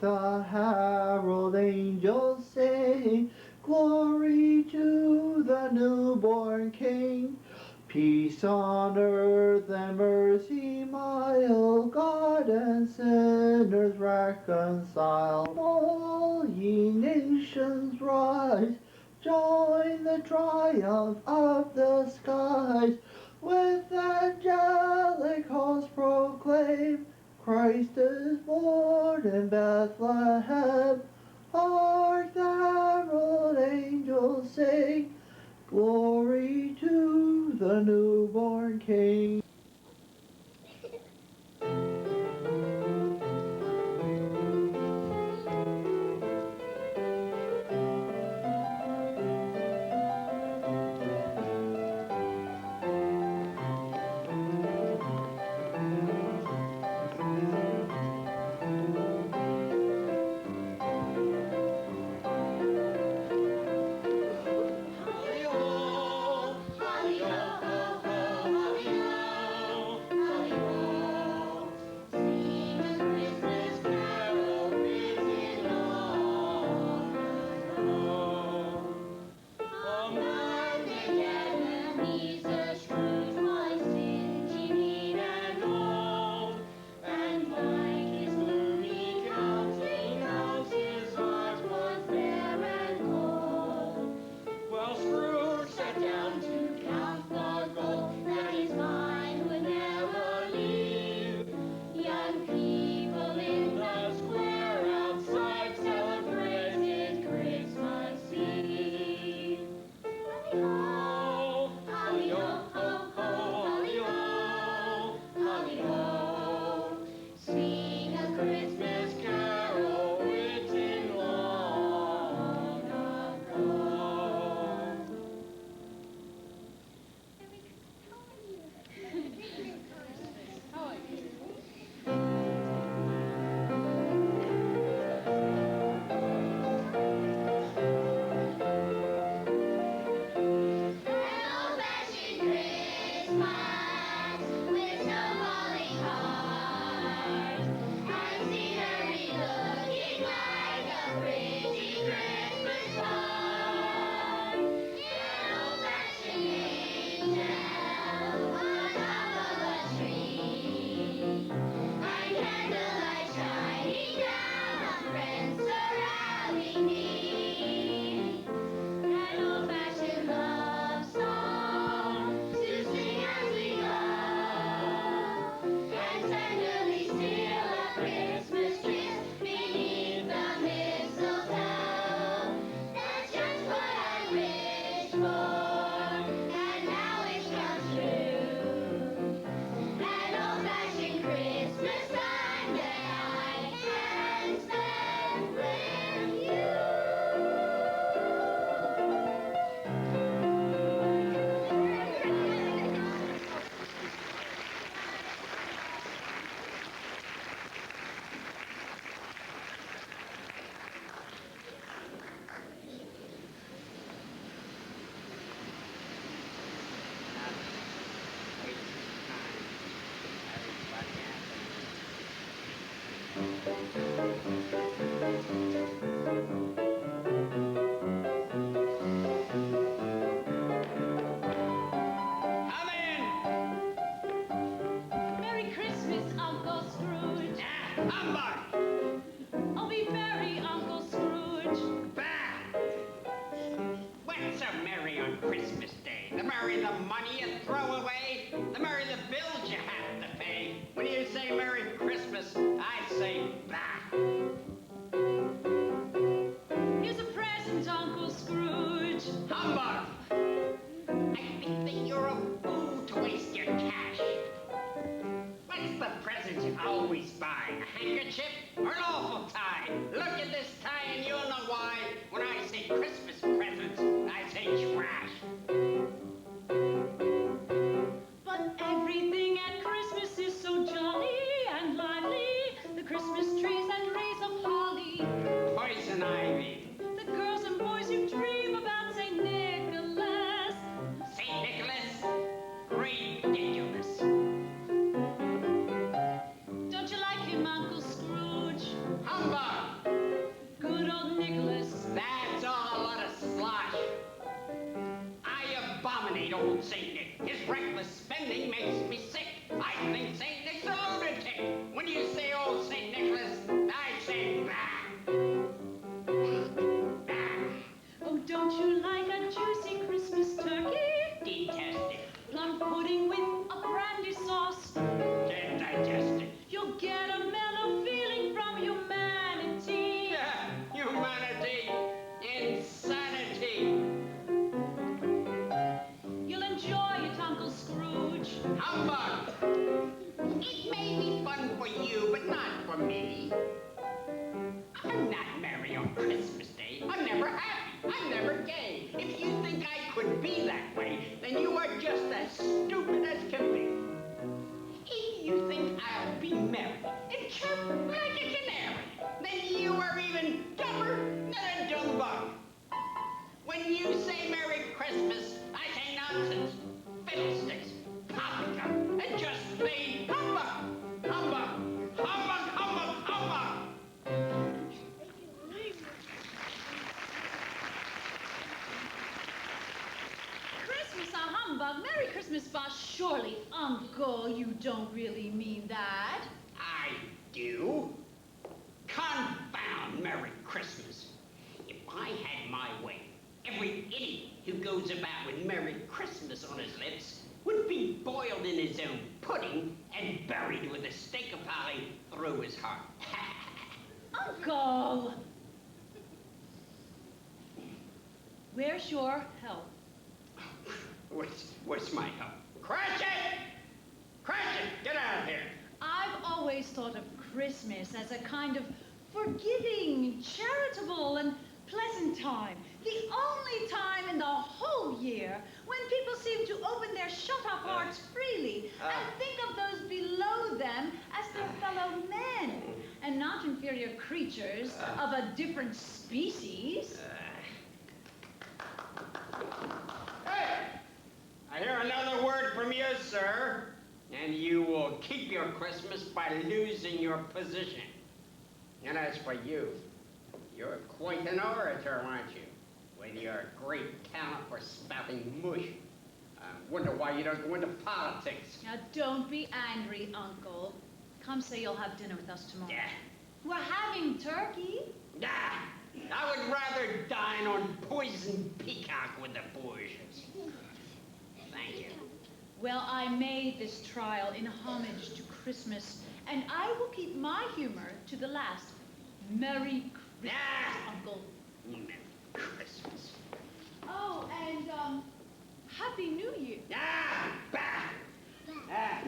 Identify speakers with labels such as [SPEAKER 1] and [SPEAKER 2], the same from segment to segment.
[SPEAKER 1] the herald angels sing, glory to the newborn King. Peace on earth and mercy mild, God and sinners reconcile. All ye nations rise, join the triumph of the skies. With angelic hosts proclaim, Christ is born in Bethlehem. Hark the herald angels sing, glory to the newborn King.
[SPEAKER 2] Merry Christmas, Uncle Scrooge.
[SPEAKER 3] Humbug!
[SPEAKER 2] I'll be merry, Uncle Scrooge.
[SPEAKER 3] Bah! What's so merry on Christmas Day? The merry the money you throw away, the merry the bills you have to pay. When you say Merry Christmas, I say bah!
[SPEAKER 2] Here's a present, Uncle Scrooge.
[SPEAKER 3] Humbug! I think that you're a fool to waste your cash. What's the present you always buy? A handkerchief or an awful tie? Look at this tie and you'll know why. When I say Christmas presents, I say trash.
[SPEAKER 2] But everything at Christmas is so jolly and lively. The Christmas trees and rays of holly.
[SPEAKER 3] Poison ivy.
[SPEAKER 2] The girls and boys who dream about St. Nicholas.
[SPEAKER 3] St. Nicholas? Ridiculous.
[SPEAKER 2] Don't you like him, Uncle Scrooge?
[SPEAKER 3] mentioning makes me sick. I think St. Nick's a lunatic. When you say old St. Nicholas, I say bah.
[SPEAKER 2] Oh, don't you like a juicy Christmas turkey?
[SPEAKER 3] Detest it.
[SPEAKER 2] Plum pudding with a brandy sauce.
[SPEAKER 3] Can't digest it.
[SPEAKER 2] You'll get a mellow feeling from humanity.
[SPEAKER 3] Humanity. Insanity.
[SPEAKER 2] You'll enjoy it, Uncle Scrooge.
[SPEAKER 3] Humbug. It may be fun for you, but not for me. I'm not merry on Christmas Day. I'm never happy. I'm never gay. If you think I could be that way, then you are just as stupid as can be. If you think I'll be merry and chirp like a canary, then you are even dumber than a dumb bug. When you say Merry Christmas, I say nonsense, fiddlesticks, poppycock, and just plain humbug! Humbug! Humbug! Humbug! Humbug!
[SPEAKER 2] Christmas a humbug. Merry Christmas, boss. Surely, Uncle, you don't really mean that.
[SPEAKER 3] I do. Confound Merry Christmas. If I had my way, every idiot who goes about with Merry Christmas on his lips would be boiled in his own pudding and buried with a stake of holly through his heart.
[SPEAKER 2] Uncle! Where's your help?
[SPEAKER 3] What's my help? Crash it! Crash it! Get out of here!
[SPEAKER 2] I've always thought of Christmas as a kind of forgiving, charitable, and pleasant time. The only time in the whole year when people seem to open their shut-up hearts freely and think of those below them as their fellow men and not inferior creatures of a different species.
[SPEAKER 3] Hey! I hear another word from you, sir, and you will keep your Christmas by losing your position. And as for you, you're quite an orator, aren't you? With your great talent for spouting mush. I wonder why you don't go into politics.
[SPEAKER 2] Now, don't be angry, Uncle. Come say you'll have dinner with us tomorrow.
[SPEAKER 3] Yeah.
[SPEAKER 2] We're having turkey.
[SPEAKER 3] Ah, I would rather dine on poisoned peacock with the Borgias. Thank you.
[SPEAKER 2] Well, I made this trial in homage to Christmas, and I will keep my humor to the last. Merry Christmas, Uncle.
[SPEAKER 3] Merry Christmas.
[SPEAKER 2] Oh, and, Happy New Year.
[SPEAKER 3] Ah! Bah! Ah!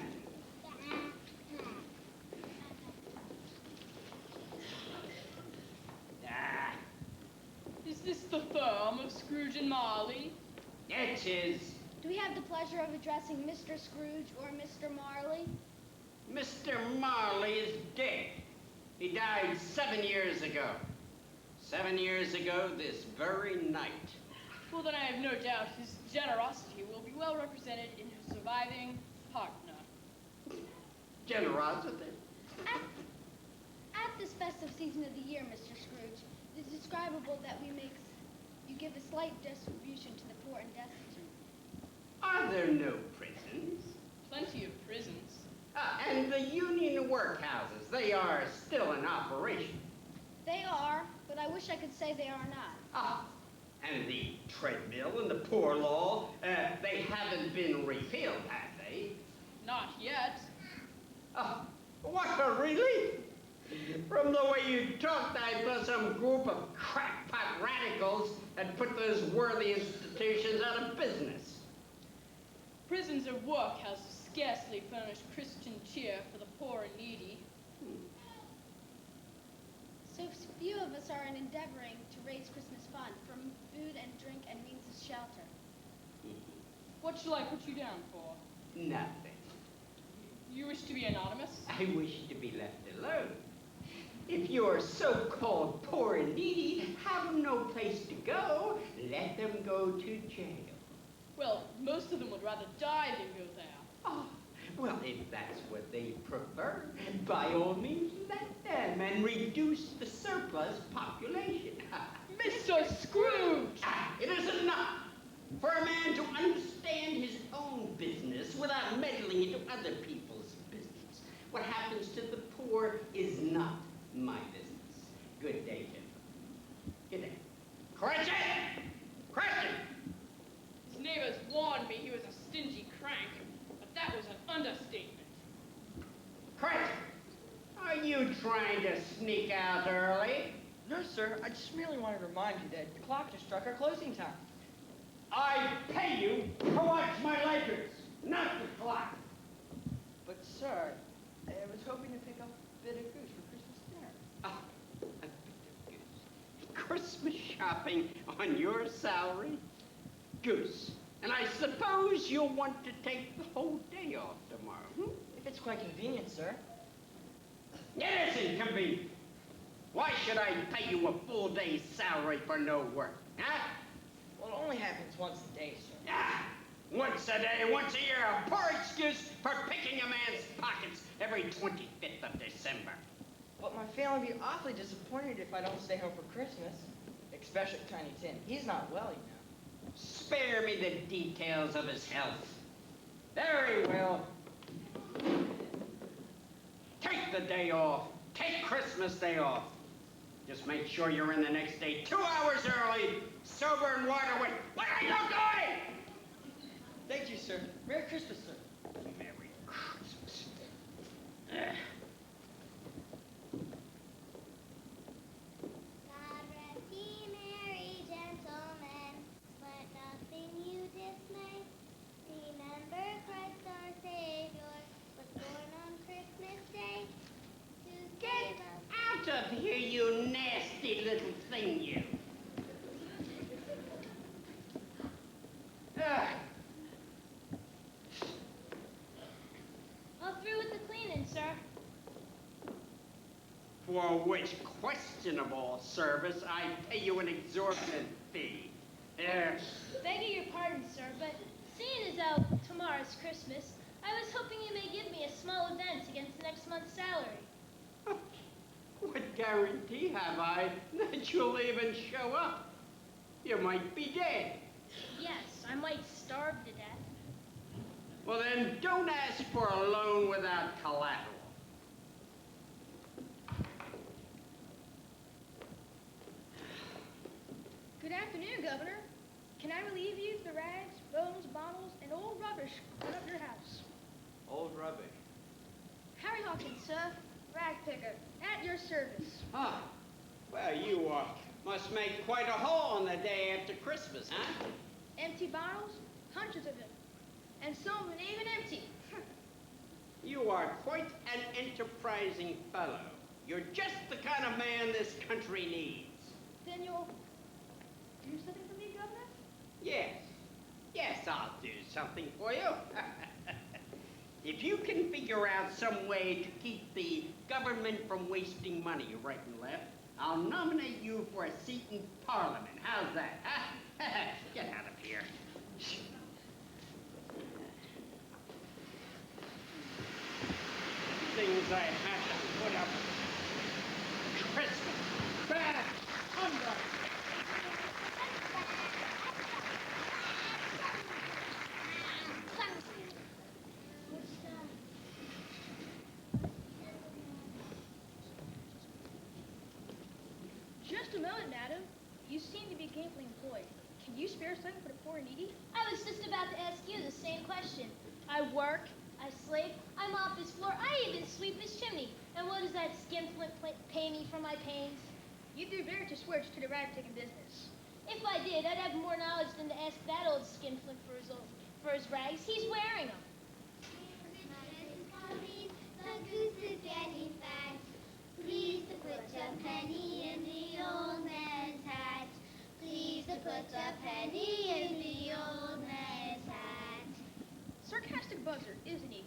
[SPEAKER 3] Ah!
[SPEAKER 4] Is this the firm of Scrooge and Marley?
[SPEAKER 3] It is
[SPEAKER 5] Do we have the pleasure of addressing Mr. Scrooge or Mr. Marley?
[SPEAKER 3] Mr. Marley is dead. He died 7 years ago. 7 years ago this very night.
[SPEAKER 4] Well, then I have no doubt his generosity will be well represented in his surviving partner.
[SPEAKER 3] Generosity?
[SPEAKER 5] At this festive season of the year, Mr. Scrooge, it is describable that you give a slight distribution to the poor and destitute.
[SPEAKER 3] Are there no prisons?
[SPEAKER 4] Plenty of prisons.
[SPEAKER 3] And the union workhouses, they are still in operation.
[SPEAKER 5] They are, but I wish I could say they are not.
[SPEAKER 3] Ah, and the treadmill and the poor law, they haven't been repealed, have they?
[SPEAKER 4] Not yet.
[SPEAKER 3] Oh, what a relief! From the way you talked, I thought some group of crackpot radicals had put those worthy institutions out of business.
[SPEAKER 4] Prisons or workhouses scarcely furnish Christian cheer for the poor and needy.
[SPEAKER 5] So few of us are endeavoring to raise Christmas fund from food and drink and means of shelter.
[SPEAKER 4] What shall I put you down for?
[SPEAKER 3] Nothing.
[SPEAKER 4] You wish to be anonymous?
[SPEAKER 3] I wish to be left alone. If your so-called poor and needy have no place to go, let them go to jail.
[SPEAKER 4] Well, most of them would rather die than go there.
[SPEAKER 3] Oh, well, if that's what they prefer, by all means let them and reduce the surplus population.
[SPEAKER 4] Mr. Scrooge!
[SPEAKER 3] It is enough. for a man to understand his own business without meddling into other people's business. What happens to the poor is not my business. Good day, Jim. Good day. Cratchit! Cratchit!
[SPEAKER 4] His neighbors warned me he was a stingy crank, but that was an understatement.
[SPEAKER 3] Cratchit! Are you trying to sneak out early?
[SPEAKER 6] No, sir. I just merely wanted to remind you that the clock just struck our closing time.
[SPEAKER 3] I pay you to watch my Lakers, not the clock.
[SPEAKER 6] But, sir, I was hoping to pick up a bit of goose for Christmas dinner.
[SPEAKER 3] Oh, a bit of goose. Christmas shopping on your salary? Goose. And I suppose you'll want to take the whole day off tomorrow, hmm?
[SPEAKER 6] If it's quite convenient, sir.
[SPEAKER 3] It isn't convenient. Why should I pay you a full day's salary for no work, huh?
[SPEAKER 6] Well, it only happens once a day, sir.
[SPEAKER 3] Ah, once a day, once a year, a poor excuse for picking a man's pockets every 25th of December.
[SPEAKER 6] But my family would be awfully disappointed if I don't stay home for Christmas. Especially Tiny Tim. He's not well, you know.
[SPEAKER 3] Spare me the details of his health. Very well. Take the day off. Take Christmas Day off. Just make sure you're in the next day 2 hours early, sober and wide awake. Where are you going?
[SPEAKER 6] Thank you, sir. Merry Christmas, sir.
[SPEAKER 3] Merry Christmas.
[SPEAKER 7] God rest ye merry gentlemen, let nothing you dismay. Remember Christ our Savior was born on Christmas Day to
[SPEAKER 3] Get
[SPEAKER 7] save us.
[SPEAKER 3] out of here, you nasty little thing, you. Ah,
[SPEAKER 5] All through with the cleaning, sir.
[SPEAKER 3] for which questionable service I pay you an exorbitant fee.
[SPEAKER 5] Begging your pardon, sir, but seeing as how tomorrow's Christmas, I was hoping you may give me a small advance against next month's salary.
[SPEAKER 3] What guarantee have I that you'll even show up? You might be dead.
[SPEAKER 5] Yes, I might starve to death.
[SPEAKER 3] Well, then don't ask for a loan without collateral.
[SPEAKER 5] Good afternoon, Governor. Can I relieve you of the rags, bones, bottles, and old rubbish right up your house?
[SPEAKER 1] Old rubbish.
[SPEAKER 5] Harry Hawkins, sir. Rag picker. At your service.
[SPEAKER 3] Ah, well, you must make quite a haul on the day after Christmas, huh?
[SPEAKER 5] Empty bottles? Hundreds of them. And some of them even empty.
[SPEAKER 3] You are quite an enterprising fellow. You're just the kind of man this country needs.
[SPEAKER 5] Then you'll do something for me, Governor?
[SPEAKER 3] Yes. Yes, I'll do something for you. If you can figure out some way to keep the government from wasting money right and left, I'll nominate you for a seat in Parliament. How's that, huh? Get out of here. Things I had to put up. Christmas. Bad. Humbug.
[SPEAKER 5] Just a moment, madam. You seem to be gainfully employed. Can you spare something for the poor and needy? I was just about to ask you the same question. I work, I slave, I mop this floor, I even sweep this chimney. And what does that skinflint pay me for my pains? You do better to switch to the rag-picking business. If I did, I'd have more knowledge than to ask that old skinflint for his rags. He's wearing them.
[SPEAKER 7] The goose is getting fat. Please to put a penny in the old man's hat. Please to put a penny in the old man's hat.
[SPEAKER 5] Sarcastic buzzard, isn't he?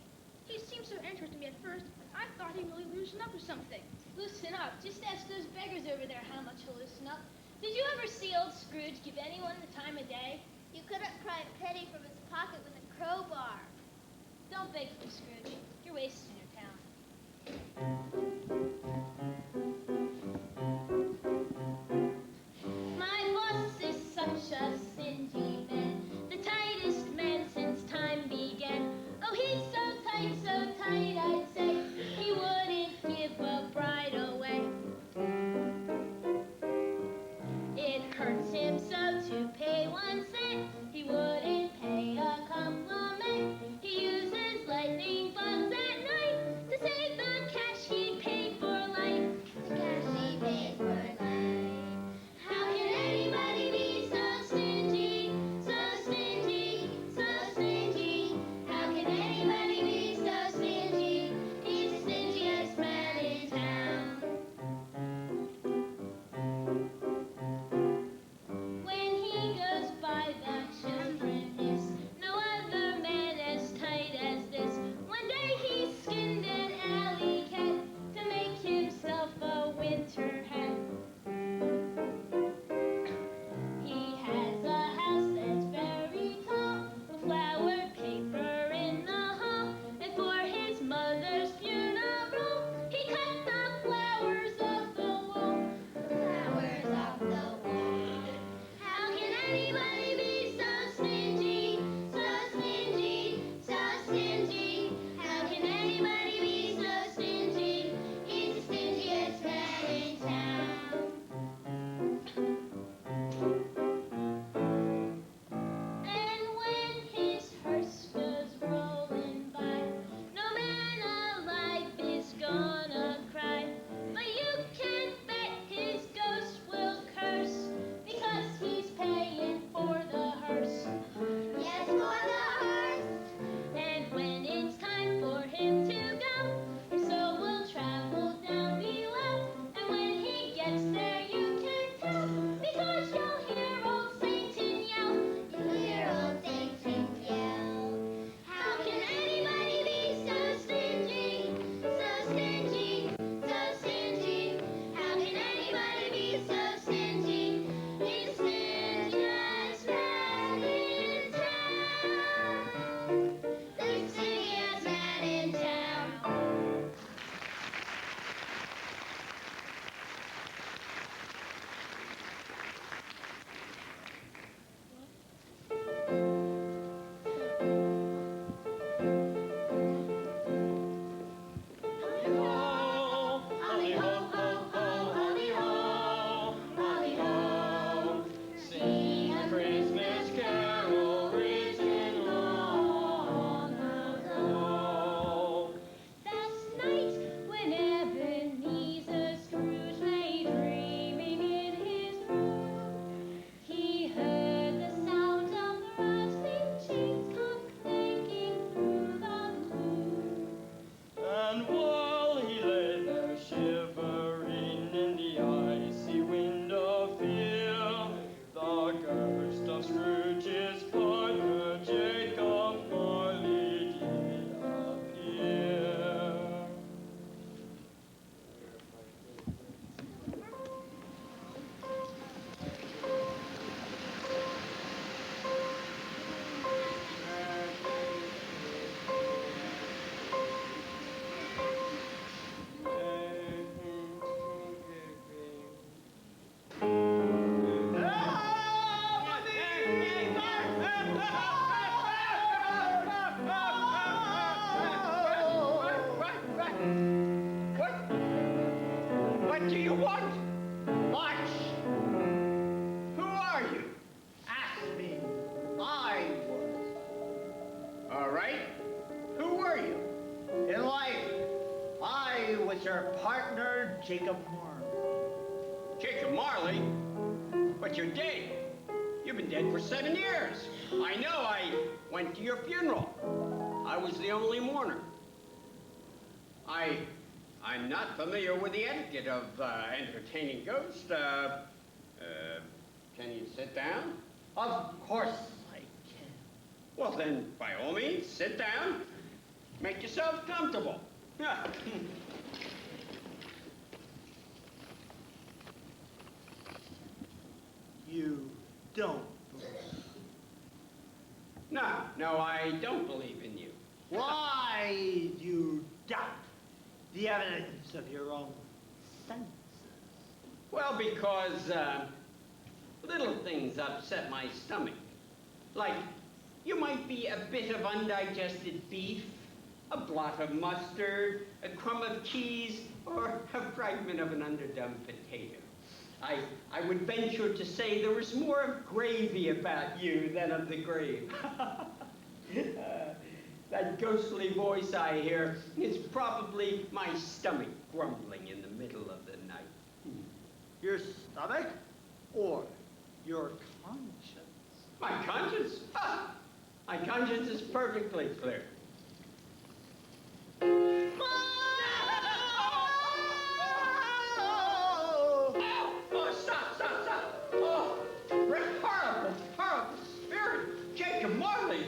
[SPEAKER 5] He seemed so interested in me at first, but I thought he'd really loosen up or something. Loosen up? Just ask those beggars over there how much he'll loosen up. Did you ever see old Scrooge give anyone the time of day?
[SPEAKER 7] You couldn't pry a penny from his pocket with a crowbar.
[SPEAKER 5] Don't beg for Scrooge. You're wasting your talent. My boss is such a stingy man.
[SPEAKER 1] Jacob Marley.
[SPEAKER 3] Jacob Marley? But you're dead. You've been dead for 7 years. I know, I went to your funeral. I was the only mourner. I'm not familiar with the etiquette of entertaining ghosts. Can you sit down?
[SPEAKER 1] Of course I can.
[SPEAKER 3] Well, then, by all means, sit down. Make yourself comfortable. Yeah.
[SPEAKER 1] You don't believe.
[SPEAKER 3] No, I don't believe in you.
[SPEAKER 1] Why do you doubt the evidence of your own senses?
[SPEAKER 3] Well, because little things upset my stomach. Like, you might be a bit of undigested beef, a blot of mustard, a crumb of cheese, or a fragment of an underdone potato. I would venture to say there was more of gravy about you than of the grave. That ghostly voice I hear is probably my stomach grumbling in the middle of the night.
[SPEAKER 1] Your stomach or your conscience?
[SPEAKER 3] My conscience? Ha! My conscience is perfectly clear. Stop. Oh, horrible spirit. Jacob Marley,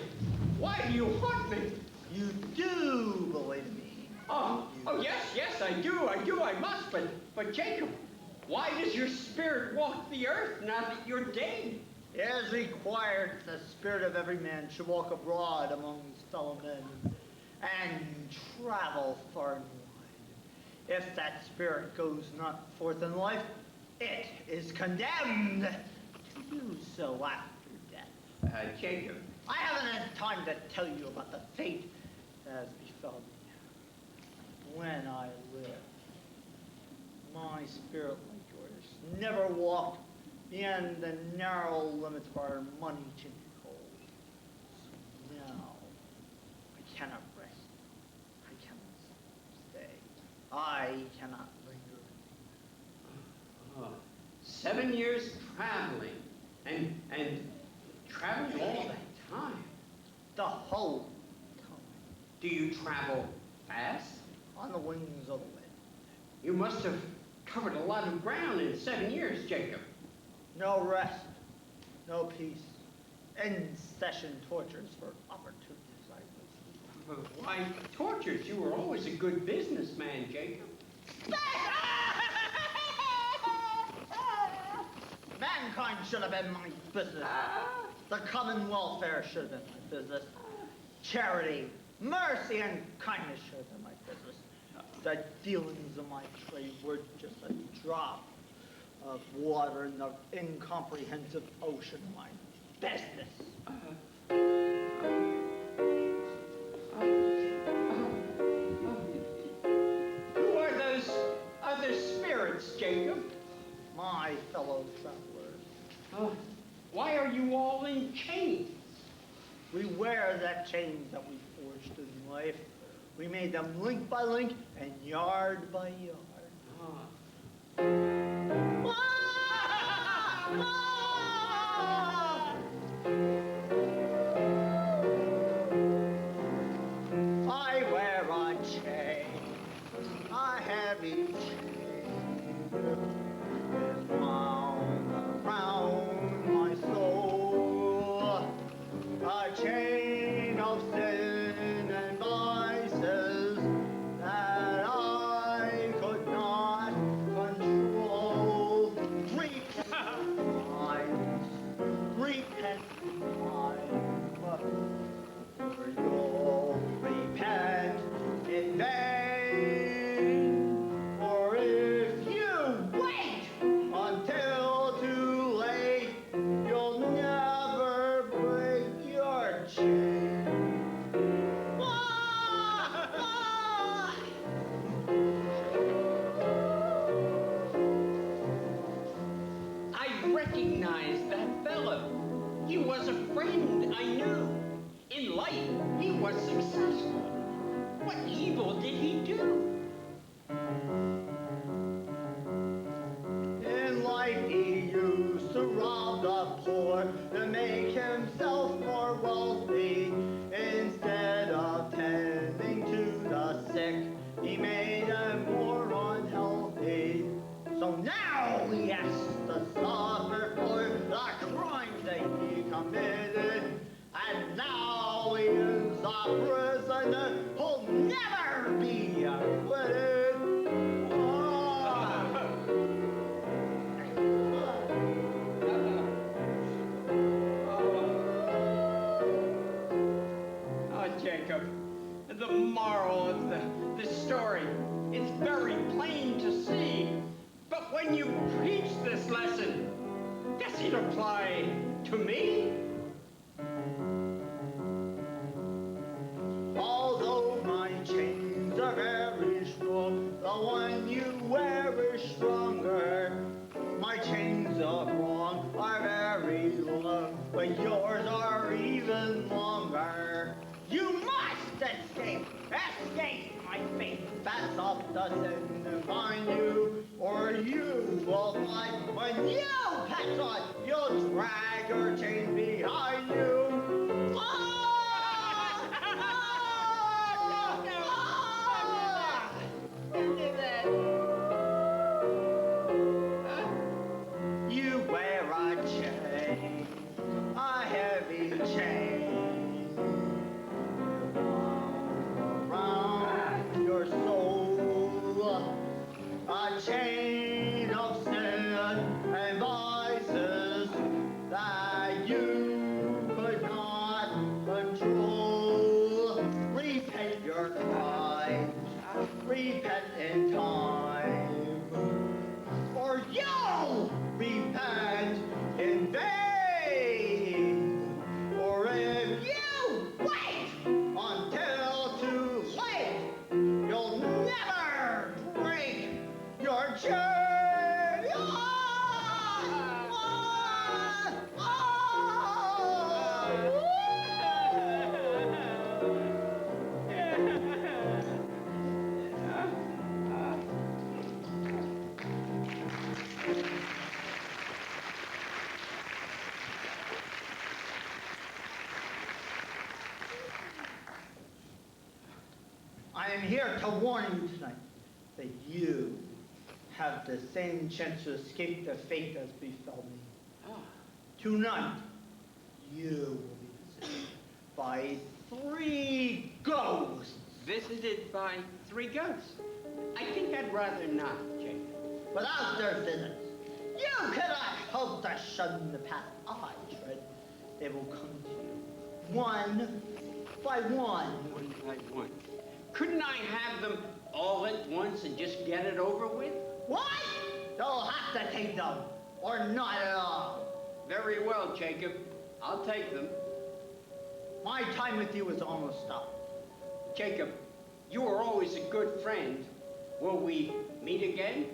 [SPEAKER 3] why do you haunt me?
[SPEAKER 1] You do believe me.
[SPEAKER 3] Oh, yes, I do, I must, but Jacob, why does your spirit walk the earth now that you're dead?
[SPEAKER 1] It is required the spirit of every man should walk abroad among his fellow men and travel far and wide. If that spirit goes not forth in life, it is condemned to do so after death.
[SPEAKER 3] Jacob.
[SPEAKER 1] I haven't had time to tell you about the fate that has befell me when I lived. My spirit, like yours, never walked beyond the narrow limits of our money chimney hole. So now, I cannot rest. I cannot stay. I cannot linger.
[SPEAKER 3] Oh, 7 years traveling, and traveling all that time.
[SPEAKER 1] The whole time.
[SPEAKER 3] Do you travel fast?
[SPEAKER 1] On the wings of the wind.
[SPEAKER 3] You must have covered a lot of ground in 7 years, Jacob.
[SPEAKER 1] No rest. No peace. In-session tortures for opportunities I was.
[SPEAKER 3] Why tortures? You were always a good businessman, Jacob.
[SPEAKER 1] Mankind should have been my business. The common welfare should have been my business. Charity, mercy, and kindness should have been my business. The dealings of my trade were just a drop of water in the incomprehensive ocean of my business.
[SPEAKER 3] Who are those other spirits, Jacob?
[SPEAKER 1] My fellow travelers.
[SPEAKER 3] Why are you all in chains?
[SPEAKER 1] We wear that chains that we forged in life. We made them link by link and yard by yard. I wear a chain, a heavy chain, is wound around my soul, a chain of sin and vices that I could not control. Repent, for you'll repent in vain. For if you wait until too late, you'll never break your chain.
[SPEAKER 3] I recognized that fellow. He was a friend I knew. In life, he was successful. What evil did he do?
[SPEAKER 1] himself more wealthy. Instead of tending to the sick, he made them more unhealthy. So now he has to suffer for the crimes that he committed. And now he is a prisoner who'll never be acquitted.
[SPEAKER 3] Jacob, the moral of the story is very plain to see. But when you preach this lesson, does it apply to me?
[SPEAKER 1] Although my chains are very strong, the one you wear is stronger. My chains of wrong are very long, but yours are even longer. You must escape! Escape my fate! Pass up the sin find you, or you will fly. When you pass on, you'll drag your chain behind you. You wear a chain, a heavy chain. Around your soul, a chain of sin and vices that you could not control. Repent your crimes, repent in time, or you'll repent in vain. Or if you wait until too late, you'll never break your chain. I am here to warn you tonight that you have the same chance to escape the fate as befell me. Tonight, you will be visited by 3 ghosts.
[SPEAKER 3] Visited by 3 ghosts? I think I'd rather not, Jacob.
[SPEAKER 1] Without their visits, you cannot hope to shun the path I tread. They will come to you, one by one.
[SPEAKER 3] One by one. Couldn't I have them all at once and just get it over with?
[SPEAKER 1] What? You'll have to take them, or not at all.
[SPEAKER 3] Very well, Jacob. I'll take them.
[SPEAKER 1] My time with you is almost up.
[SPEAKER 3] Jacob, you were always a good friend. Will we meet again?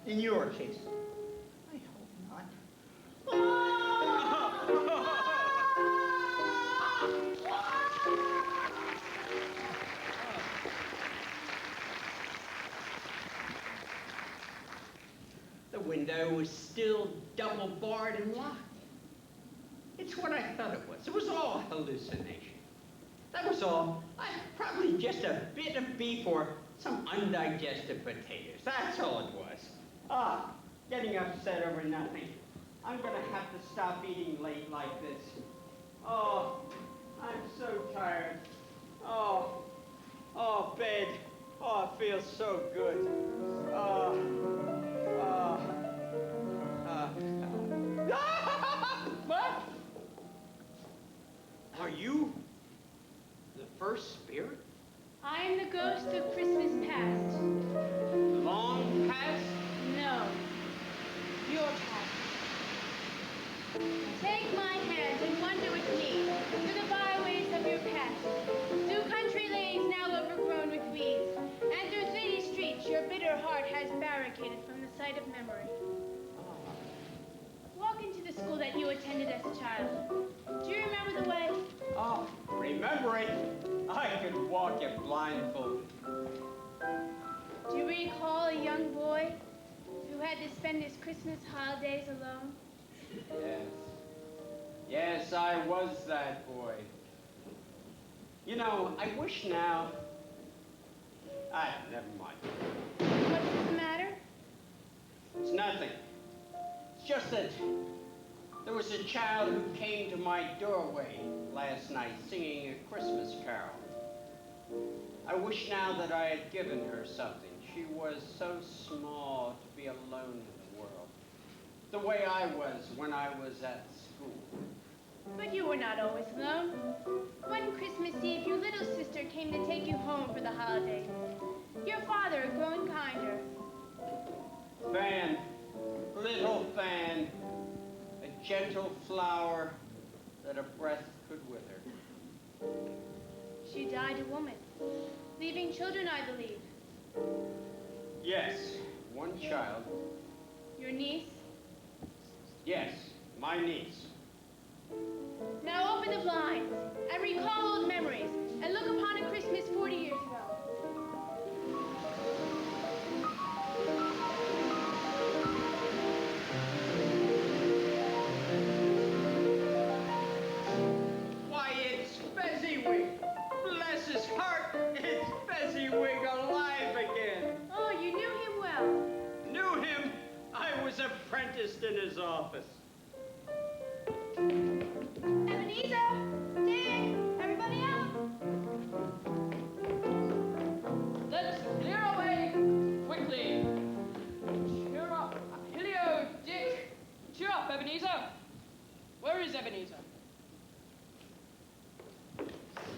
[SPEAKER 1] In your case, I hope
[SPEAKER 3] The window was still double barred and locked. It's what I thought it was. It was all hallucination. That was all. Probably just a bit of beef or some undigested potatoes. That's all it was. Getting upset over nothing. I'm gonna have to stop eating late like this. Oh, I'm so tired. Oh, bed. Oh, it feels so good. What? Are you the first spirit?
[SPEAKER 8] I am the ghost of Christmas past.
[SPEAKER 3] Long past?
[SPEAKER 8] No, your past. Take my hand and wander with me through the byways of your past, through country lanes now overgrown with weeds, and through city streets your bitter heart has barricaded from the sight of memory. Walk into the school that you attended as a child. Do you remember the way?
[SPEAKER 3] Oh, remember it? I could walk it blindfolded.
[SPEAKER 8] Do you recall a young boy who had to spend his Christmas holidays alone?
[SPEAKER 9] Yes, I was that boy. You know, I wish now... never mind.
[SPEAKER 8] What's the matter?
[SPEAKER 9] It's nothing. It's just that there was a child who came to my doorway last night singing a Christmas carol. I wish now that I had given her something. She was so small to be alone in the world. The way I was when I was at school.
[SPEAKER 8] But you were not always alone. One Christmas Eve, your little sister came to take you home for the holidays. Your father, growing kinder.
[SPEAKER 9] Fan, little fan, a gentle flower that a breath could wither.
[SPEAKER 8] She died a woman, leaving children, I believe.
[SPEAKER 9] Yes, one child.
[SPEAKER 8] Your niece?
[SPEAKER 9] Yes, my niece.
[SPEAKER 8] Now open the blinds and recall old memories and look upon a Christmas 40 years ago.
[SPEAKER 9] Why, it's Fezziwig. Bless his heart, it's Fezziwig alive again.
[SPEAKER 8] Oh, you knew him well.
[SPEAKER 9] Knew him. I was apprenticed in his office.
[SPEAKER 8] Ebenezer! Dick! Everybody out!
[SPEAKER 4] Let's clear away quickly. Cheer up. Hilio, Dick. Cheer up, Ebenezer. Where is Ebenezer?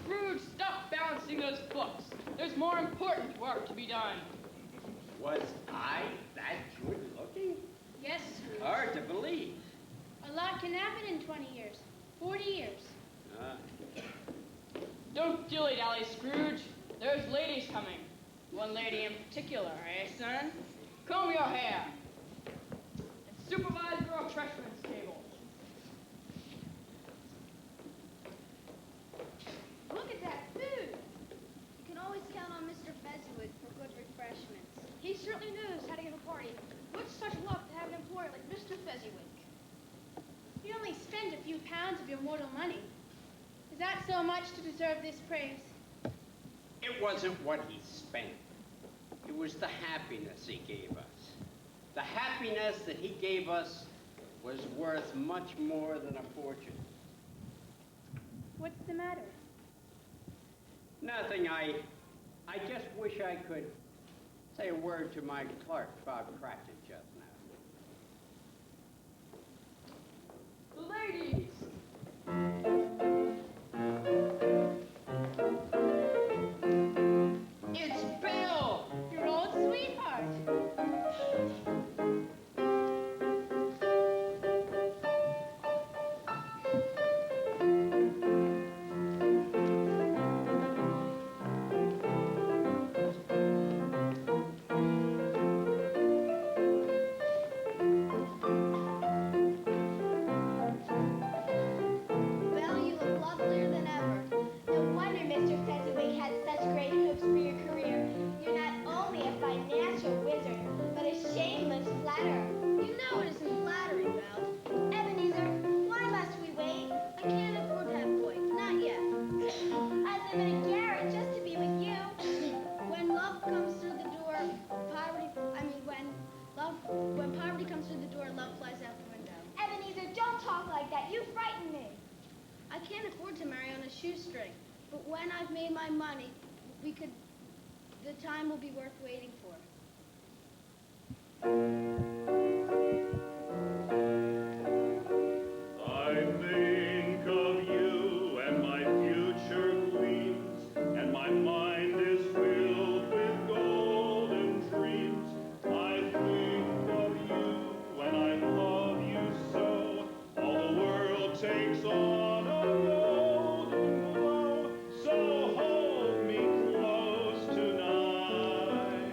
[SPEAKER 4] Scrooge, stop balancing those books. There's more important work to be done.
[SPEAKER 9] Was I that good looking?
[SPEAKER 8] Yes, Scrooge.
[SPEAKER 9] Hard to believe.
[SPEAKER 8] A lot can happen in 20 years. 40 years.
[SPEAKER 4] Don't dilly-dally, Scrooge. There's ladies coming. One lady in particular, eh, son? Comb your hair. And supervise your refreshments table.
[SPEAKER 5] Look at that food. You can always count on Mr. Fezziwig for good refreshments. He certainly knows how to give a party. What's such luck to have an employer like Mr. Fezziwig?
[SPEAKER 8] You only spent a few pounds of your mortal money. Is that so much to deserve this praise?
[SPEAKER 9] It wasn't what he spent. It was the happiness he gave us. The happiness that he gave us was worth much more than a fortune.
[SPEAKER 8] What's the matter?
[SPEAKER 9] Nothing. I just wish I could say a word to my clerk, Bob Cratchit, just now.
[SPEAKER 4] Ladies!
[SPEAKER 9] It's Bill!
[SPEAKER 8] Your old sweetheart.
[SPEAKER 7] Well, you look lovelier than ever. No wonder Mr. Fezziwig had such great hopes for your career. You're not only a financial wizard, but a shameless flatterer. You know it isn't flattering, Belle. Ebenezer, why must we wait? I can't afford to have boys, not yet. I live in a garret just to be with you. When love comes through the door, when poverty comes through the door, love flies out the window. Ebenezer, don't talk like that. You frighten me. I can't afford to marry on a shoestring, but when I've made my money, the time will be worth waiting for.
[SPEAKER 10] I think of you and my future gleams, and my mind is filled with golden dreams. I think of you and I love you so, all the world takes on a golden glow. So hold me close tonight.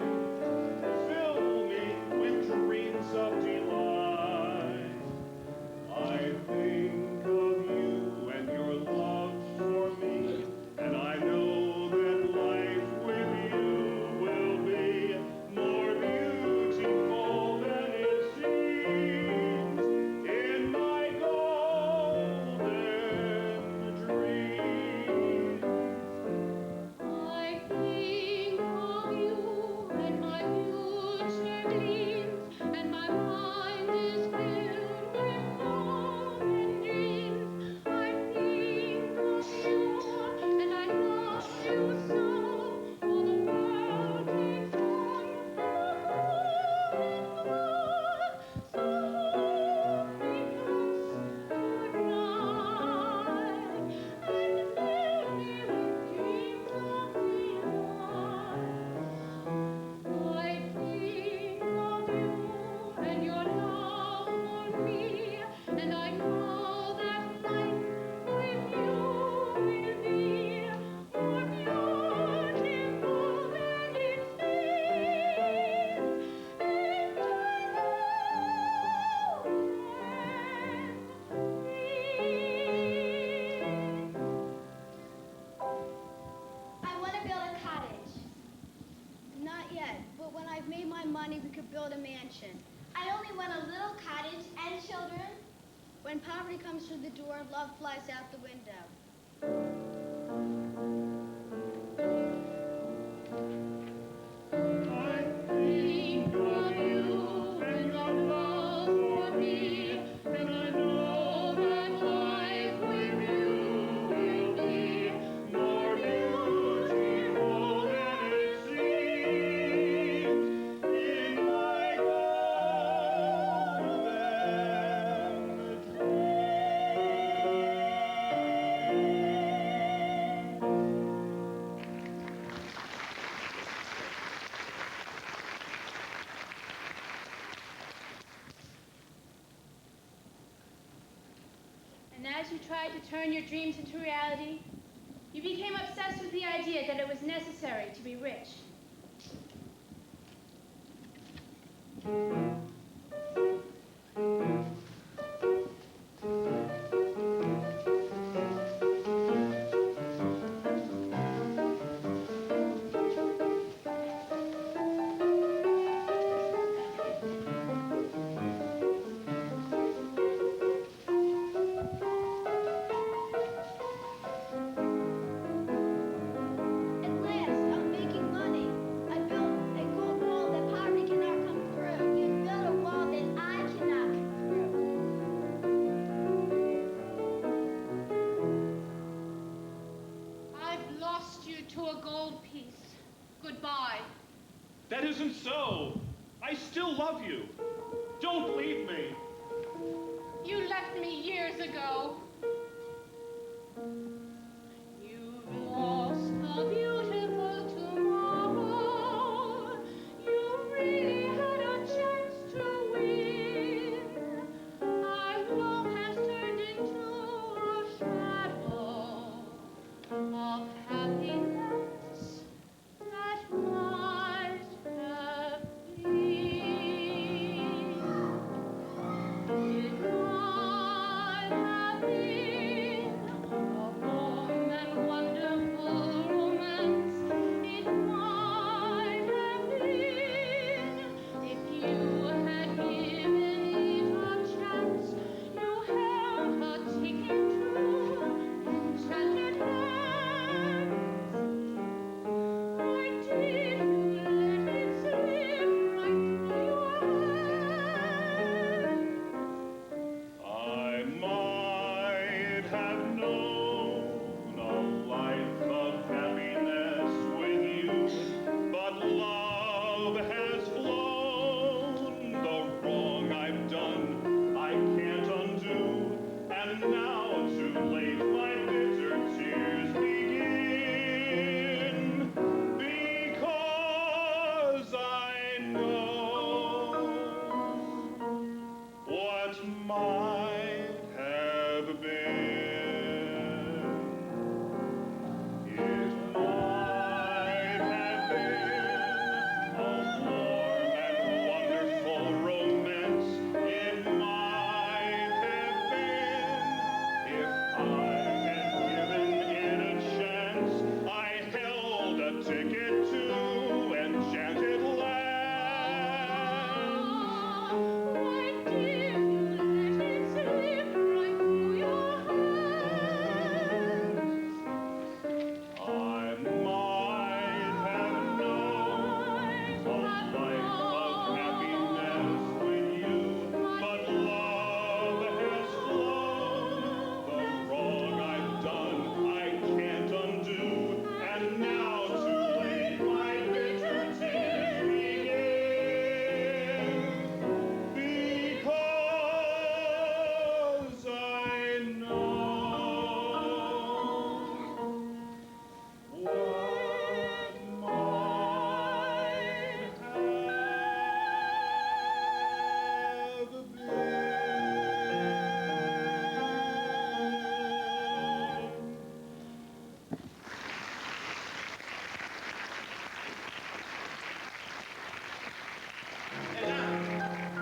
[SPEAKER 5] mansion. I only want a little cottage and children. When poverty comes through the door, love flies out the window.
[SPEAKER 10] I think of you and your love for me, and I know that life with you will be more beautiful than it seems in my golden dream.
[SPEAKER 8] And as you tried to turn your dreams into reality, you became obsessed with the idea that it was necessary to be rich.
[SPEAKER 5] At last, I'm making money. I built a gold wall that poverty cannot come through. You built a wall that I cannot come through.
[SPEAKER 8] I've lost you to a gold piece. Goodbye.
[SPEAKER 10] That isn't so. I still love you. Don't leave me.
[SPEAKER 8] You left me years ago. You've lost a beautiful tomorrow. You really had a chance to win. Our love has turned into a shadow of happiness that might have been. It might have been a warm and wonderful romance. It might have been if you had given it a chance. You held a ticket to enchanted lands. Why did you let it slip right through your hands?
[SPEAKER 10] I might have known a life of happiness with you, but love has flown. The wrong I've done, I can't undo, and now too late my bitter tears begin, because I know what might have been. It might have been a warm and wonderful romance. It might have been if I had given it a chance. I held a ticket to enchanted lands.
[SPEAKER 8] Why did you let it slip right through your hands?
[SPEAKER 10] I might have known a life of happiness with you, but love has flown. The wrong I've done, I can't undo, and now too late my bitter tears begin, because I know what might have been.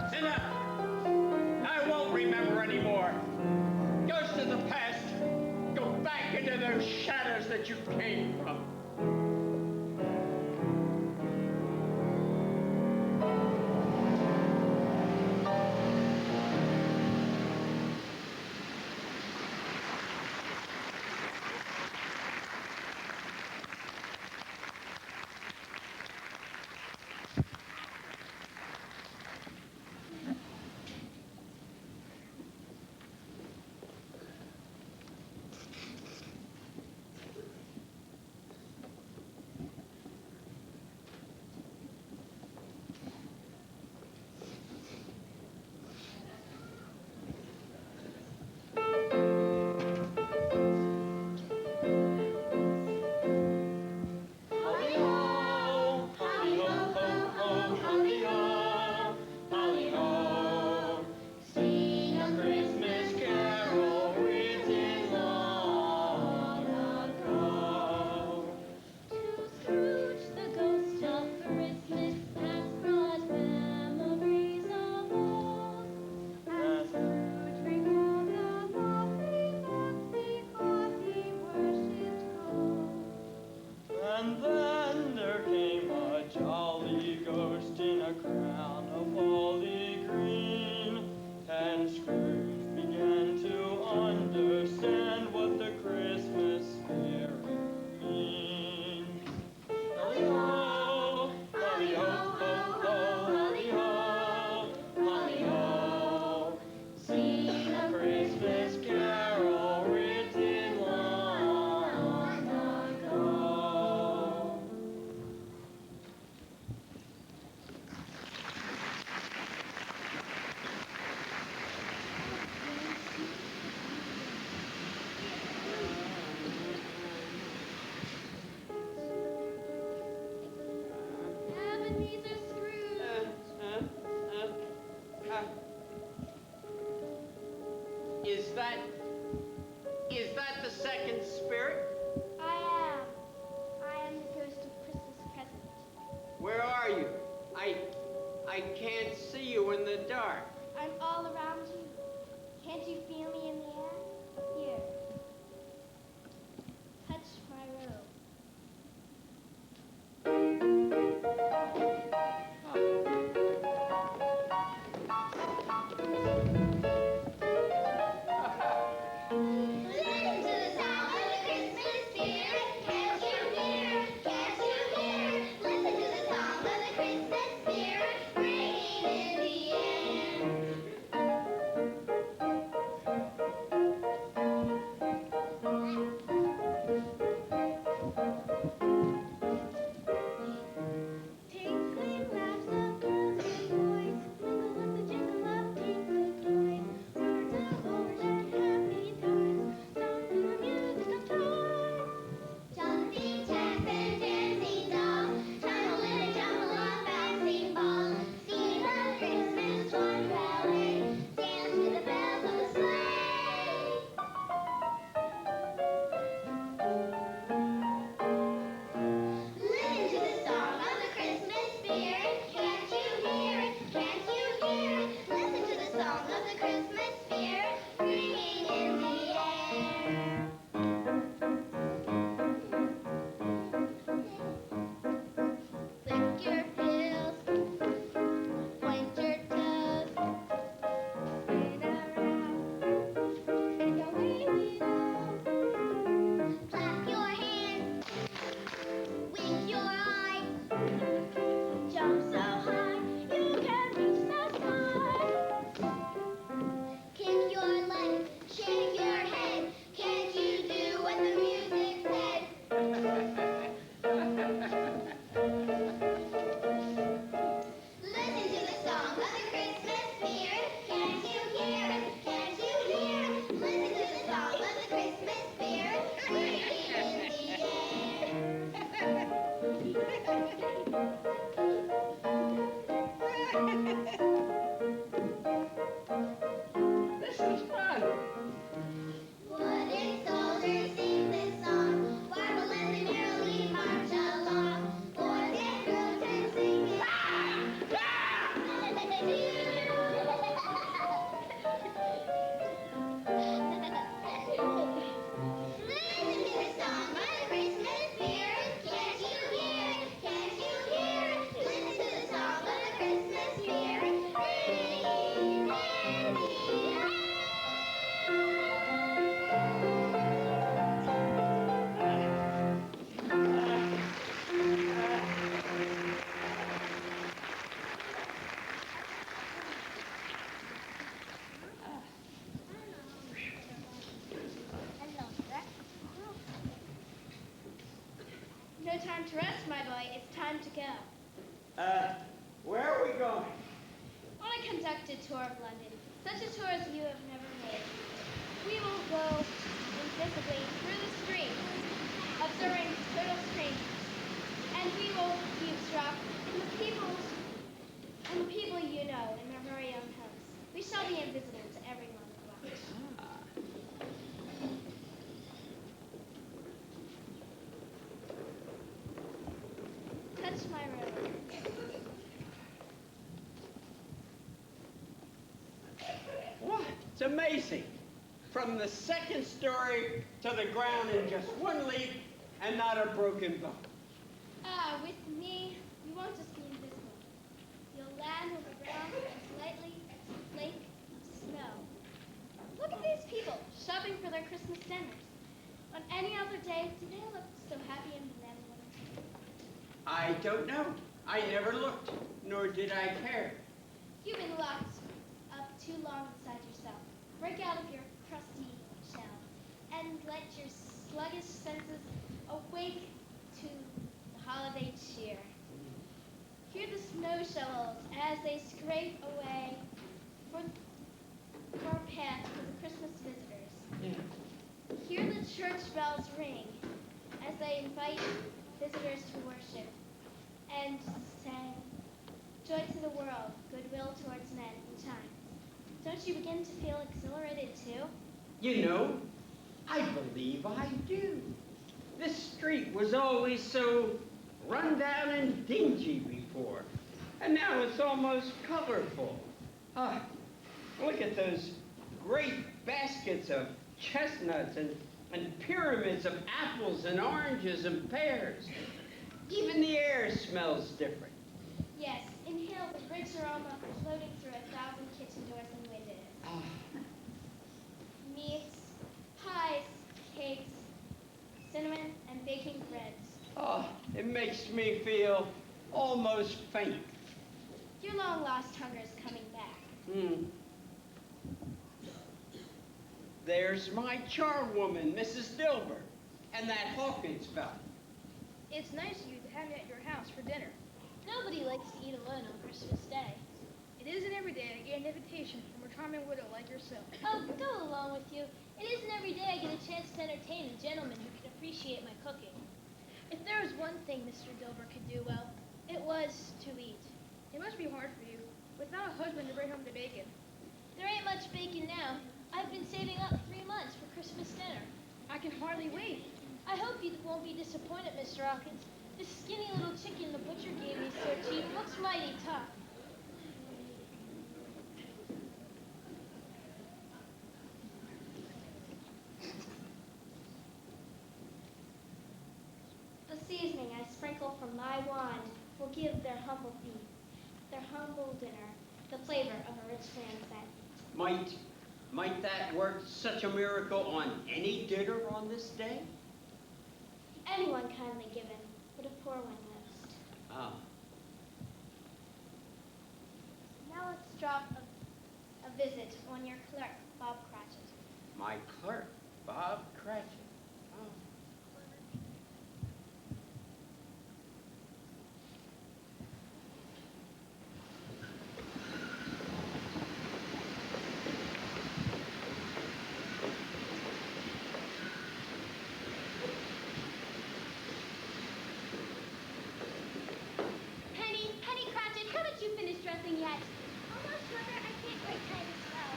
[SPEAKER 9] Sit down. I won't remember anymore. Ghosts of the past, go back into those shadows that you came from. that the second spirit?
[SPEAKER 5] I am the ghost of Christmas present.
[SPEAKER 9] Where are you? I can't see you in the dark.
[SPEAKER 5] I'm all around you. Can't you feel me in the air? Here. Touch my robe.
[SPEAKER 7] Listen to the song of the Christmas spirit. Can't you hear? Can't you hear? Listen to the song of the Christmas spirit ringing in the
[SPEAKER 5] Tinkling laughs of girls and boys, mingle with the jingle of tinkling toys. Words of overshed happy times, songs and the music of toys.
[SPEAKER 7] Jumping jacks and dancing dolls, tunnel in a jumble of bouncing balls. Sing the Christmas one ballet, dance to the bells of the sleigh. Listen to the song of the Christmas spirit. Can't you hear it? Can't you hear it? Listen to the song of the Christmas spirit ringing in the air. Lick your heels, point your toes, spin around, and away we go. Clap your hands, wink your eye, jump so high you can reach the sky. Kick your leg, shake your head. Can't you do what the music said? Listen to the song of the Christmas spirit. Can't you hear it? Can't you hear it? Listen to the song of the Christmas spirit ringing in the air.
[SPEAKER 9] This is fun.
[SPEAKER 7] Wooden soldiers sing this song, warble as they merrily march along. Boys and girls and sing it. Listen to the song of the Christmas spirit. Can't you hear it? Can't you hear it? Listen to the song of the Christmas spirit ringing in the air.
[SPEAKER 5] No time to rest, my boy. It's time to go.
[SPEAKER 9] Where are we going?
[SPEAKER 5] On a conducted tour of London, such a tour as you have never made. We will go invisibly through the streets, observing total strangers, and we will eavesdrop in the people you know in their very own homes. We shall be invisible to everyone who watches. Touch my robe.
[SPEAKER 9] What? It's amazing. From the second story to the ground in just one leap and not a broken bone.
[SPEAKER 5] With me, you won't just be invisible. You'll land on the ground as lightly as a flake of snow. Look at these people shopping for their Christmas dinners. On any other day, do they look so happy and benevolent?
[SPEAKER 9] I don't know. I never looked, nor did I care.
[SPEAKER 5] You've been locked up too long inside yourself. Break out of your crusty shell and let your sluggish senses awake to the holiday cheer. Hear the snow shovels as they scrape away for paths for the Christmas visitors. Hear the church bells ring as they invite visitors to worship and say, "Joy to the world, goodwill towards men and time." Don't you begin to feel exhilarated too?
[SPEAKER 9] You know, I believe I do. This street was always so run down and dingy before, and now it's almost colorful. Ah, look at those great baskets of chestnuts and pyramids of apples and oranges and pears. Even the air smells different.
[SPEAKER 5] Yes, inhale the rich aroma floating through 1,000 kitchen doors and windows.
[SPEAKER 9] Ah,
[SPEAKER 5] Meats, pies, cakes, cinnamon, and baking breads.
[SPEAKER 9] oh, it makes me feel almost faint.
[SPEAKER 5] Your long-lost hunger is coming back.
[SPEAKER 9] Hmm. There's my charwoman, Mrs. Dilbert, and that Hawkins fellow.
[SPEAKER 8] It's nice of you to have me at your house for dinner.
[SPEAKER 5] Nobody likes to eat alone on Christmas Day.
[SPEAKER 8] It isn't every day I get an invitation from a charming widow like yourself.
[SPEAKER 5] Oh, go along with you. It isn't every day I get a chance to entertain a gentleman who can appreciate my cooking. If there was one thing Mr. Dilbert could do well, it was to eat.
[SPEAKER 8] It must be hard for you, without a husband to bring home the bacon.
[SPEAKER 5] There ain't much bacon now. I've been saving up 3 months for Christmas dinner.
[SPEAKER 8] I can hardly wait.
[SPEAKER 5] I hope you won't be disappointed, Mr. Hawkins. This skinny little chicken the butcher gave me so cheap looks mighty tough. The seasoning I sprinkle from my wand will give their humble feast, their humble dinner, the flavor of a rich land scent.
[SPEAKER 9] Might that work such a miracle on any dinner on this day?
[SPEAKER 5] Anyone kindly given, but a poor one most.
[SPEAKER 9] Ah.
[SPEAKER 5] Now let's drop a visit on your clerk, Bob Cratchit.
[SPEAKER 9] My clerk, Bob Cratchit. Oh.
[SPEAKER 5] Penny Cratchit, haven't you finished dressing yet? Almost, Mother. I can't quite tie this well.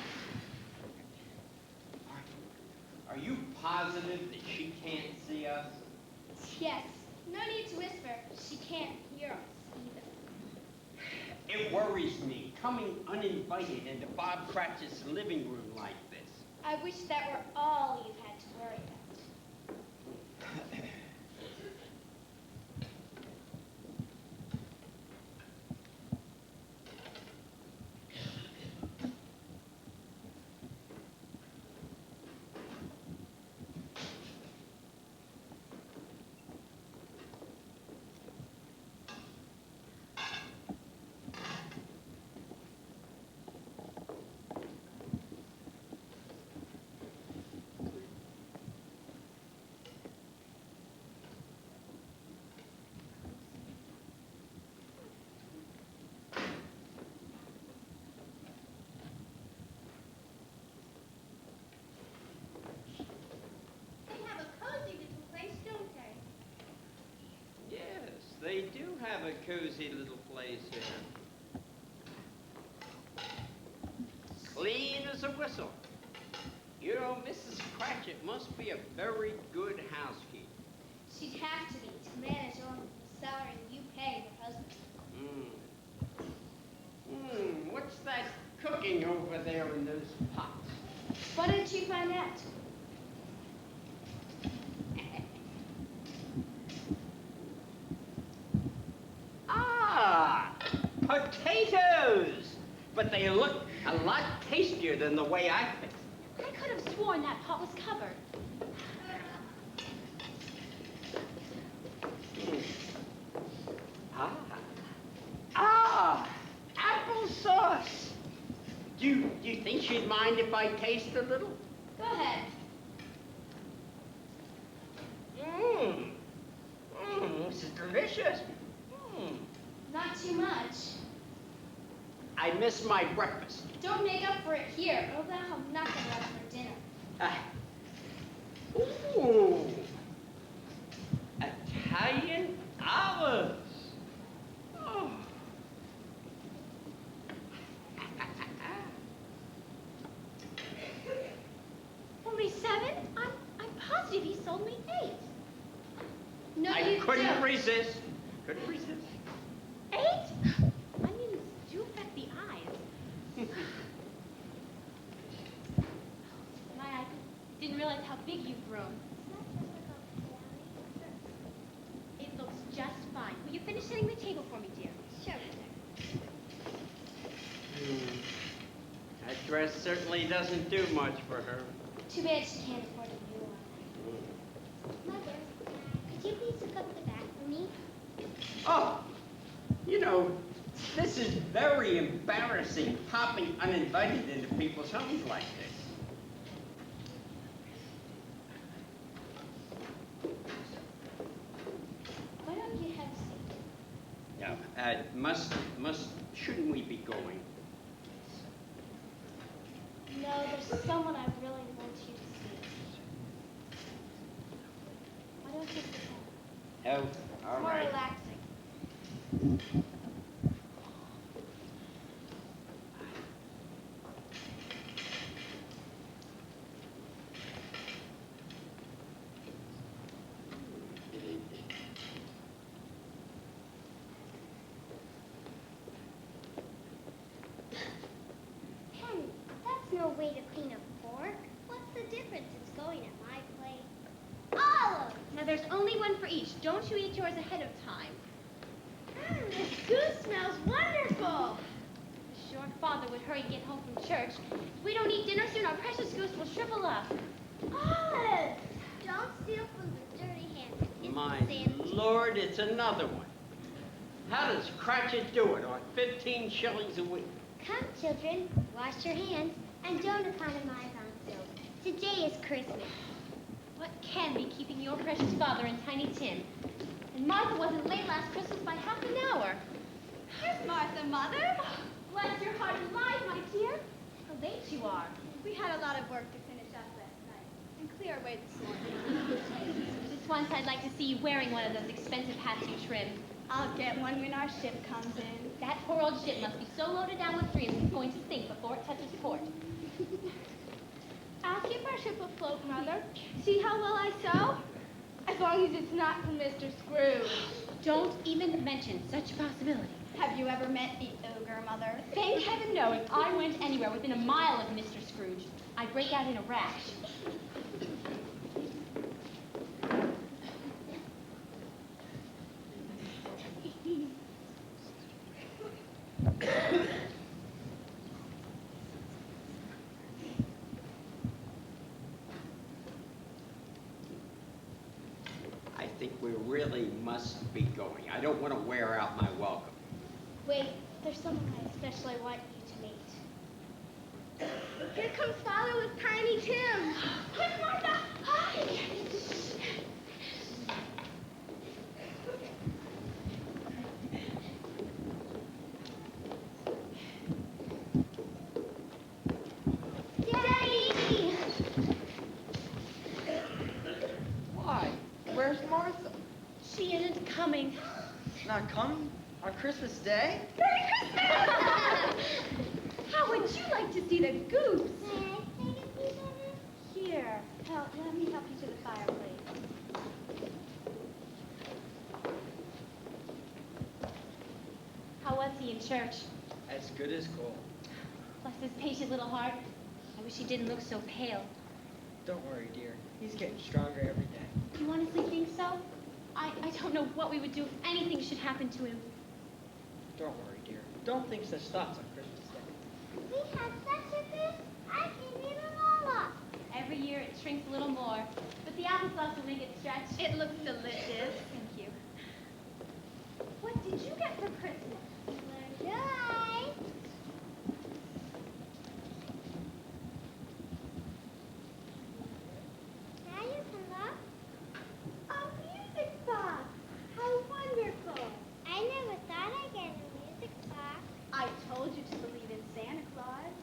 [SPEAKER 9] Are you positive that she can't see us?
[SPEAKER 5] Yes. No need to whisper. She can't hear us either.
[SPEAKER 9] It worries me coming uninvited into Bob Cratchit's living room like this.
[SPEAKER 5] I wish that were all you've had to worry about.
[SPEAKER 9] They do have a cozy little place here. Clean as a whistle. You know, Mrs. Cratchit must be a very good housekeeper.
[SPEAKER 5] She'd have to be to manage on the salary you pay your husband.
[SPEAKER 9] What's that cooking over there in those pots?
[SPEAKER 5] Why didn't you find out?
[SPEAKER 9] Potatoes! But they look a lot tastier than the way I fixed them.
[SPEAKER 5] I could have sworn that pot was covered.
[SPEAKER 9] Applesauce! Do you think she'd mind if I taste a little?
[SPEAKER 5] Go ahead.
[SPEAKER 9] This is delicious.
[SPEAKER 5] Not too much.
[SPEAKER 9] I miss my breakfast.
[SPEAKER 5] Don't make up for it here, or they'll have nothing left for dinner.
[SPEAKER 9] Ooh. Italian olives. Oh.
[SPEAKER 5] Only
[SPEAKER 9] Couldn't resist. Couldn't resist.
[SPEAKER 8] 8? Onions do affect the eyes. My, I didn't realize how big you've grown. It looks just fine. Will you finish setting the table for me, dear?
[SPEAKER 5] Sure,
[SPEAKER 9] That dress certainly doesn't do much for her.
[SPEAKER 5] Too bad she can't afford a new one. Mother, could you please look up the back for me?
[SPEAKER 9] Oh, you know, this is very embarrassing, popping uninvited into people's homes like this.
[SPEAKER 5] Why don't you have a seat?
[SPEAKER 9] Yeah, shouldn't we be going?
[SPEAKER 5] No, there's someone I really want you to see. Why don't you sit down?
[SPEAKER 9] Oh, all
[SPEAKER 5] More
[SPEAKER 9] right.
[SPEAKER 5] relaxing. Penny, that's no way to clean a fork. What's the difference? It's going at my plate. Olive!
[SPEAKER 8] Now, there's only one for each. Don't you eat yours ahead of time.
[SPEAKER 5] This goose smells wonderful.
[SPEAKER 8] Sure, Father would hurry to get home from church. If we don't eat dinner soon, our precious goose will shrivel up.
[SPEAKER 5] Olive! Don't steal from the dirty hands. It's
[SPEAKER 9] My
[SPEAKER 5] the sandwich.
[SPEAKER 9] Lord, it's another one. How does Cratchit do it on 15 shillings a week?
[SPEAKER 5] Come, children, wash your hands and don't economize on soap. Today is Christmas.
[SPEAKER 8] What can be keeping your precious father and Tiny Tim? And Martha wasn't late last Christmas by half an hour. Here's Martha, Mother. Bless your heart and life, my dear. How late you are.
[SPEAKER 5] We had a lot of work to finish up last night and clear away the storm.
[SPEAKER 8] Just once I'd like to see you wearing one of those expensive hats you trim.
[SPEAKER 5] I'll get one when our ship comes in.
[SPEAKER 8] That poor old ship must be so loaded down with dreams it's going to sink before it touches port.
[SPEAKER 5] I'll keep our ship afloat, Mother. See how well I sew? As long as it's not from Mr. Scrooge.
[SPEAKER 8] Don't even mention such a possibility.
[SPEAKER 5] Have you ever met the ogre, Mother?
[SPEAKER 8] Thank heaven no. If I went anywhere within a mile of Mr. Scrooge, I'd break out in a rash.
[SPEAKER 9] I think we really must be going. I don't want to wear out my welcome.
[SPEAKER 5] Wait, there's someone I especially want you to meet. Here comes Father with Tiny Tim. Quick, Martha! Hi! Daddy!
[SPEAKER 6] Why? Where's Martha?
[SPEAKER 8] She isn't coming.
[SPEAKER 6] Not coming? On Christmas Day?
[SPEAKER 8] Merry Christmas! How would you like to see the goose? Here, let me help you to the fireplace. How was he in church?
[SPEAKER 6] As good as gold.
[SPEAKER 8] Bless his patient little heart. I wish he didn't look so pale.
[SPEAKER 6] Don't worry, dear. He's getting stronger every day.
[SPEAKER 8] Do you honestly think so? I don't know what we would do if anything should happen to him.
[SPEAKER 6] Don't worry, dear. Don't think such thoughts on Christmas Day.
[SPEAKER 5] We have such a goose, I can eat them all up.
[SPEAKER 8] Every year it shrinks a little more, but the applesauce will make it stretch. It looks delicious. Thank you. What did you get for Christmas?
[SPEAKER 5] Enjoy. Now you can look. A music box. How wonderful. I never thought I'd get a music box.
[SPEAKER 8] I told you to believe in Santa Claus.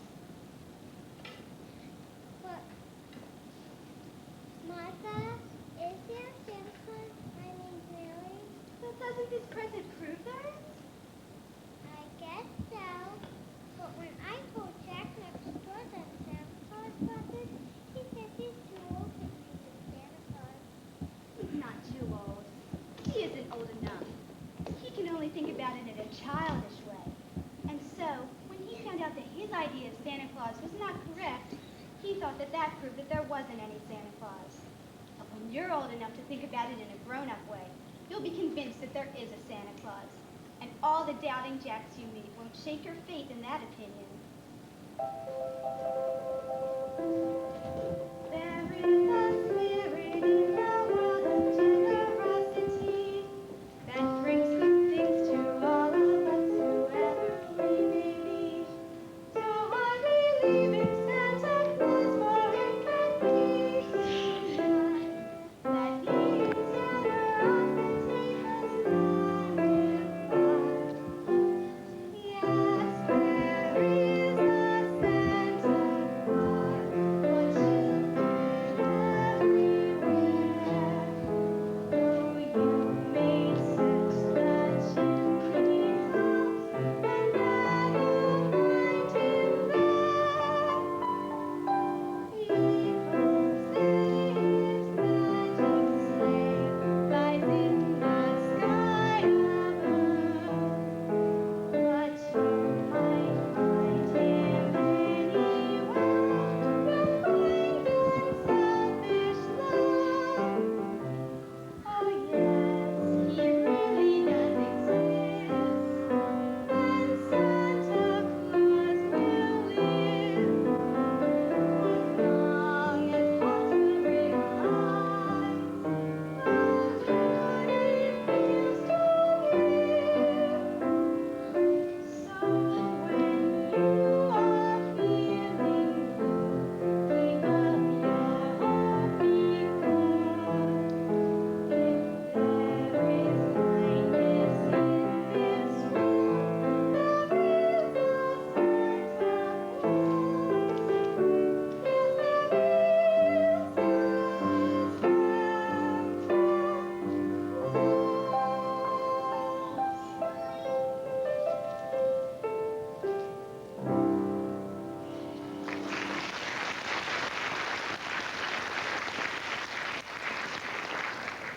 [SPEAKER 5] But, Martha, is there Santa Claus? I mean, really?
[SPEAKER 8] But doesn't this present prove that?
[SPEAKER 5] I guess so. But when I told Jack next door that Santa Claus was, he said he's too old to believe in Santa Claus.
[SPEAKER 8] He's not too old. He is
[SPEAKER 11] thought that that proved that there wasn't any Santa Claus. But when you're old enough to think about it in a grown-up way, you'll be convinced that there is a Santa Claus. And all the doubting jacks you meet won't shake your faith in that opinion. There is a spirit in the world of generosity that brings good things to all of us, whoever we may be. So I believe in Santa Claus, for it can be done that he is generosity has magnified. Yes, there is a Santa Claus for children everywhere. Though you may search the chimney tops and never find him there, he comes in his magic sleigh, flies in the sky above. But you might find him anywhere from kind and selfish love. Oh yes, he really does exist, and Santa Claus will live as long as hearts will realize just what it feels to give. So when you are feeling blue, keep up your hope because if there is kindness in this world, there is a Santa Claus. Yes,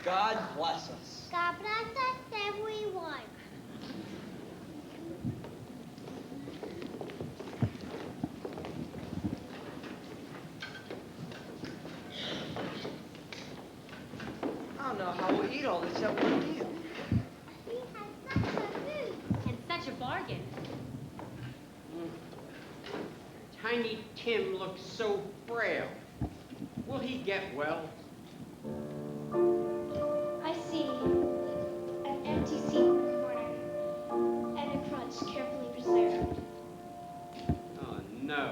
[SPEAKER 1] God bless us.
[SPEAKER 7] God bless us, everyone.
[SPEAKER 6] I don't know how we'll eat all this at one meal.
[SPEAKER 7] We have such a food.
[SPEAKER 8] And such a bargain.
[SPEAKER 9] Tiny Tim looks so frail. Will he get well?
[SPEAKER 5] I see an empty seat in the corner and a crunch carefully preserved.
[SPEAKER 9] Oh, no.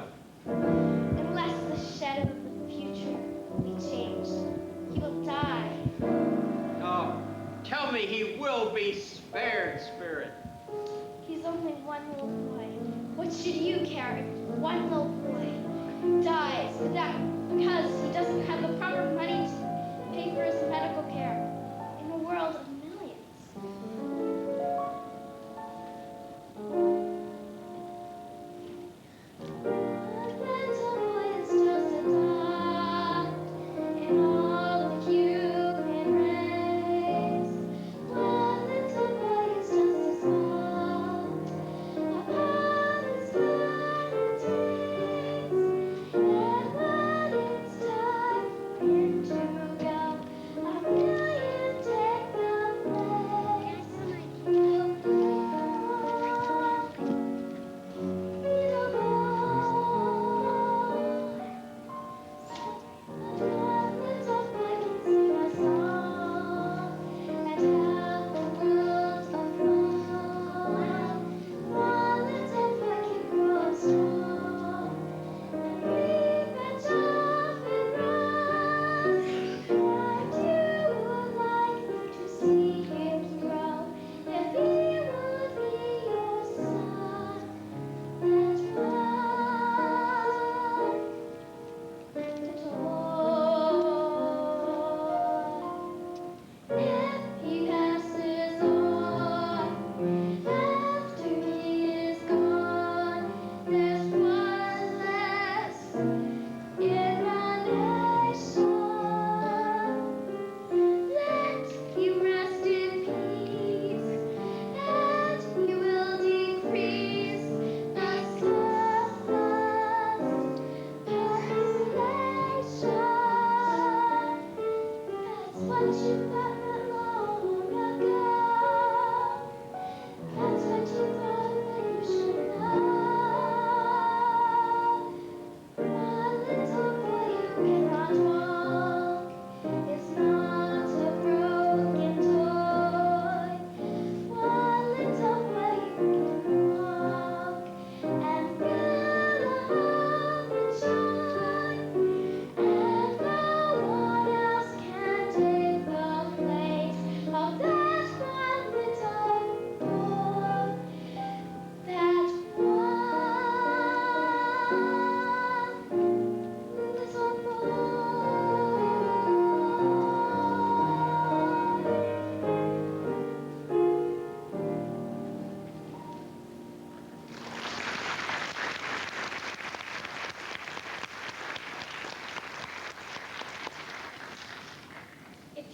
[SPEAKER 5] Unless the shadow of the future be changed, he will die.
[SPEAKER 9] Oh, tell me he will be spared, Spirit.
[SPEAKER 5] He's only one little boy. What should you care if one little boy dies because he doesn't have the proper money to pay for his medical care in a world of millions? That little boy is just a dot in all the human race. One little boy is just a small upon his vanity. And when it's time for him to go, a million take them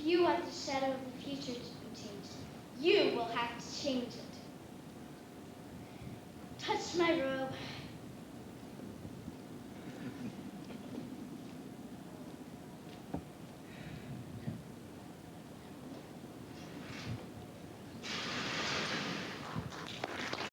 [SPEAKER 7] You are the shadow of